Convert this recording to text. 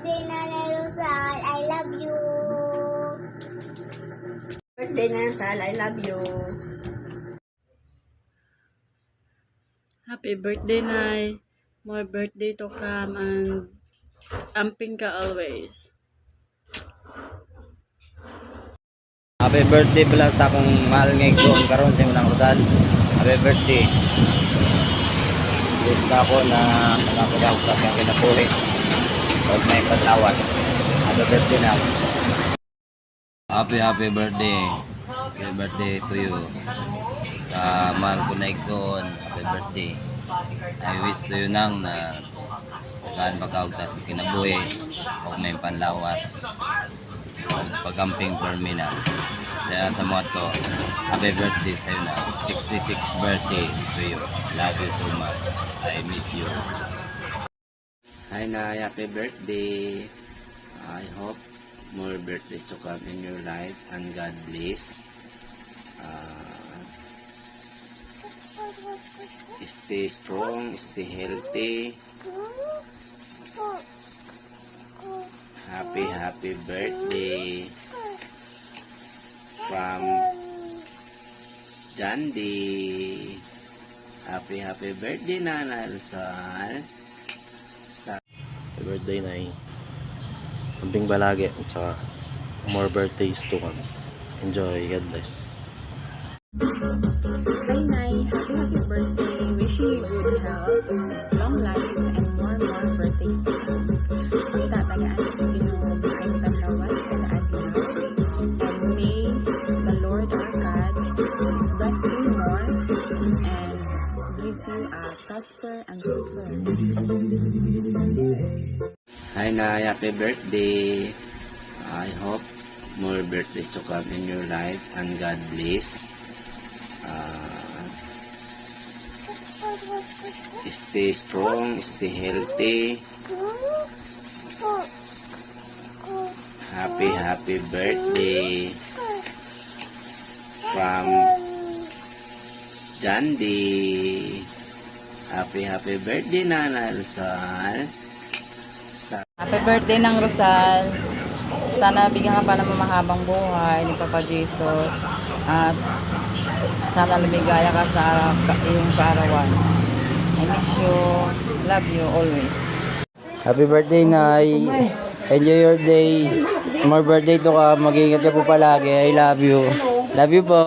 birthday, Nanay Rosal. I love you. Birthday na Sal, I love you. Happy birthday, Nay. More birthday to come and amping ka always. Happy birthday pala sa akong mahal nga igsoon karon sa Nanay Rosal. Happy birthday. Gusto ako na nakapagawag sa kinabuhi. Huwag may paglawas. Happy birthday na. Happy birthday. Happy birthday to you. Sa mahal ko na igsoon. Happy birthday. I wish to you nang na gaan pagkawagtas sa kinabuhi. Huwag may panlawas. Pagamping for me na. Saya sa mga to, happy birthday sa'yo na. 66th birthday to you. Love you so much. I miss you. Hi Nay, happy birthday. I hope more birthdays to come in your life and God bless. Stay strong, stay healthy. Happy birthday from Jandy. Happy birthday Nanay Rosal. Happy birthday Nay. Amping balagi at saka more birthdays to come. Enjoy, God bless. Hi Nay, happy birthday. Wishing you good health, long life, and more birthdays to come. Ang tatagaan sa Ginoo bigay panlawas kada adlaw. And may the Lord our God bless you more and gives you a prosper and fruitful. Hi Nay, happy birthday. I hope more birthdays to come in your life and God bless. Stay strong, stay healthy. Happy birthday from Jandy. Happy birthday Nanay Rosal. Happy birthday ng Rosal. Sana bigyan ka pa ng mahabang buhay ni Papa Jesus. At sana lumigaya ka sa iyong kaarawan. I miss you. Love you always. Happy birthday, Nay. Enjoy your day. More birthday to ka. Mag-iingat ka po palagi. I love you. Love you po.